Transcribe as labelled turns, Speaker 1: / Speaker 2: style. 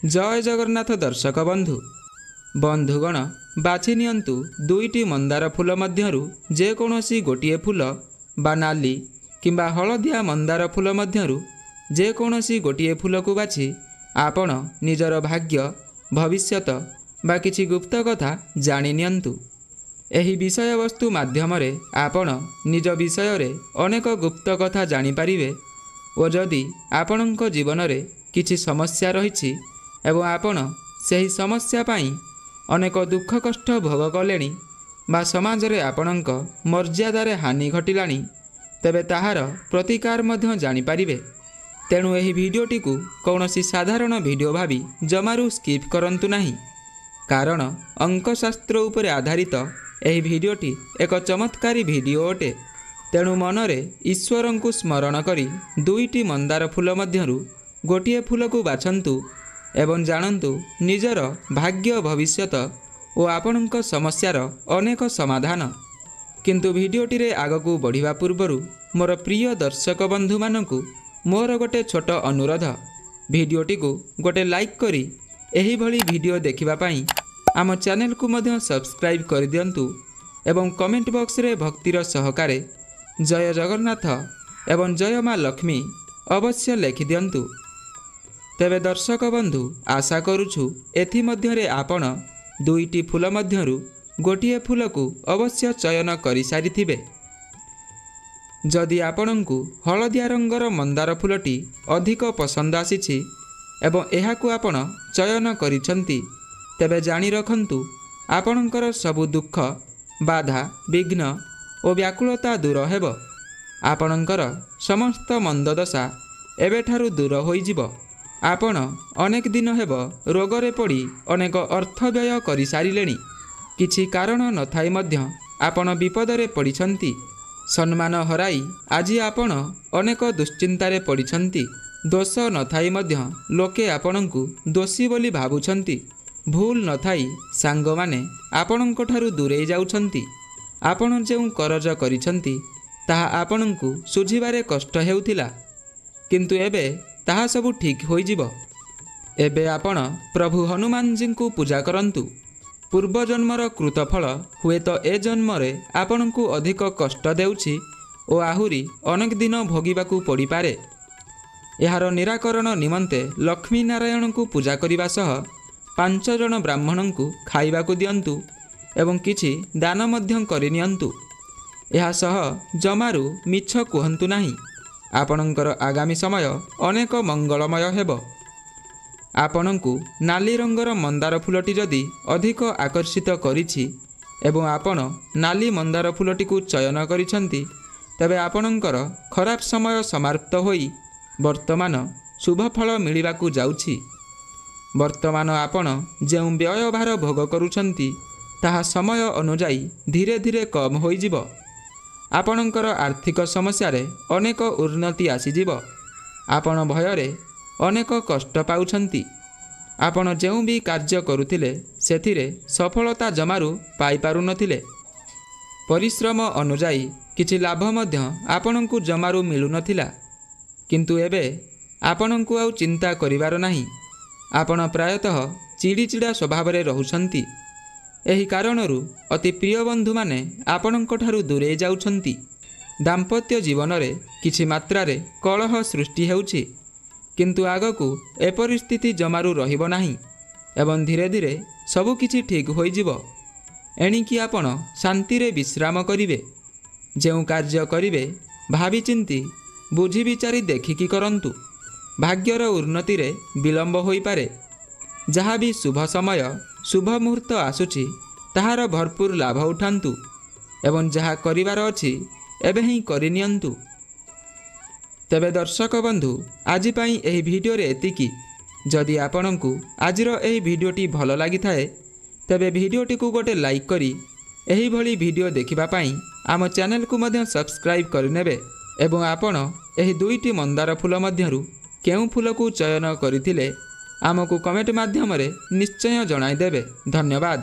Speaker 1: जय जगन्नाथ दर्शक बंधु बंधुगण बाछि नियंतु दुईटी मंदार फूल मध्यरु जेकोसी गोटे फूल बा नाली किंबा हलदिया मंदार फूल मध्यरु जेकोसी गोटे फूल को बाछि आपण निजर भाग्य भविष्यत बा किछि गुप्त कथा जानि नियंतु। एही विषय वस्तु माध्यम रे आपण निज विषय रे अनेक गुप्त कथा जानि पारिबे और जदि आपणक जीवन रे किछि समस्या रहिछि एवं आपण सही समस्या पाई अनेक दुख कष्ट भोग कलेनी बा समाज रे आपणक मर्यादार हानि घटिलानी तेबे ताहार प्रतिकार मध्य जानि पारिबे। तेणु एही भिडियोटी को कौनसी साधारण भिडियो भावी जमारू स्किप करंतु नाही, कारण अंकशास्त्र उपरे आधारित एही भिडियोटी एक चमत्कारी भिडियो अटे। तेणु मनरे ईश्वरंकु स्मरण करी दुईटी मंदार फूल मध्यरु गोटिए फूल को बाछंतु एवं जानन्तु निजर भाग्य भविष्यत और आपणक समस्यार अनेक समाधान। किंतु भिडियोटी रे आगकू बढ़िबा पूर्वरु मोर प्रिय दर्शक बंधु मानकू मोर गोटे छोट अनुरोध, भिडियोटी को गोटे लाइक करी एही भली भिडियो देखिबा पाई आम चैनल को मध्य सब्सक्राइब कर दियंतु एवं कमेंट बॉक्स रे भक्तिर सहकारे जय जगन्नाथ एवं जय माँ लक्ष्मी अवश्य लिखि दियंतु। तेबे दर्शक बंधु आशा करुछु एथि मध्यरे आपण दुईटी फूल मध्यरु गोटिए फूल को अवश्य चयन करि सारिथिबे। जदि आपणंकु हलदिया रंगर मंदार फूलटी अधिक पसंद आसीछि एवं एहाकु आपण चयन करिछंती तेबे जानि रखंतु आपणकर सबु दुख बाधा विघ्न और व्याकुलता दूर हेब। आपणकर समस्त मंददशा एबेठारु दूर होइजिब। आपण अनेक दिन हेब रोगरे पड़ी अनेक अर्थ व्यय करि सारिलेनी, किछि कारण नथाई मध्य आपण विपदरे पड़िछंती। सम्मान हराई आज आपण अनेक दुश्चिंतारे पड़िछंती। दोष नथाई मध्य लोके आपणंकु दोषी बोली भाबुछंती। भूल नथाई सांग माने आपणंक ठारु दूरेई जाउछंती। आपण जेउ करज करिछंती ताहा आपणंकु सुझिबारे कष्ट हेउथिला, किंतु एबे ताहा सबु ठीक होई जिवो। एबे आपण प्रभु हनुमान जी को पूजा करंतु। पूर्व जन्मर कृतफल हुए तो ए जन्म रे आपणंकु अधिक कष्ट देउछि ओ आहुरी अनेक दिन भोगिबाकू पड़ी पारे। एहार निराकरण निमंते लक्ष्मी नारायण को पूजा करिबा सह 5 जन ब्राह्मण को खाइबाकू दियंतु एवं किछि दान मध्यम करि नियंतु। एहा सह जमारू मिछ कुहंतु नाही। आपणंकर आगामी समय अनेक मंगलमय हेब। आपणंकु नाली रंगर मंदार फूलटी जदि अधिक आकर्षित करिछि एवं आपण नाली मंदार फूलटी को चयन करिछंती तबे आपणंकर खराब समय समाप्त होई वर्तमान शुभ फल मिलिबाकू जाउछि। वर्तमान आपण जेउ व्ययभार भोग करुछंती ताहा समय अनुजाई धीरे धीरे कम होई जिवो। आपणंकर आर्थिक समस्या रे अनेक उन्नति आसीजिव। आपण भयरे अनेक कष्ट पाउछंती। आपण जेउ भी कार्य करुथिले सेथिरे सफलता जमारू पाई पारु नथिले। परिश्रम अनुजाई किछि लाभ मध्य आपणंकु जमारू मिलु नथिला, किंतु एबे आपणंकु आउ चिंता करिवार नाही। आपण प्रायतः चिड़ीचिड़ा स्वभाव रे रहुछंती। एही कारणरू अति प्रिय बंधु माने आपणंक ठारु दूरे जाउछंती। दाम्पत्य जीवन रे किछि मात्रा रे कलह सृष्टि हेउछि, किंतु आगकू ए परिस्थिति जमारू रहिबो नाही एवं धीरे धीरे सबु किछि ठीक होई जिवो। एणिकी आपण शांति रे विश्राम करिवे। जेउ कार्य करिवे भावी चिंती बुझी विचारी देखिकी करंतु। भाग्यर उन्नति रे विलंब होई पारे। जहाँ भी शुभ समय शुभ मुहूर्त आसुछि ताहार भरपूर लाभ उठांतु एवं जहाँ करिवार अछि एबे ही करि नियंतु। तेबे दर्शक बंधु आज पाई एही भिडियो रे एतिकी। जदि आपणंकु आजिर एही भिडियोटी भल लागि थाए तेबे भिडियोटी को गोटे लाइक करी एही भली भिडियो देखिबा पाई आम चैनल को मध्य सब्सक्राइब करिनेबे एवं आपण एही दुईटी मंदार फूल मध्यरु केउ फूल को चयन करिथिले आमको कमेंट माध्यम रे निश्चय जणाई देबे। धन्यवाद।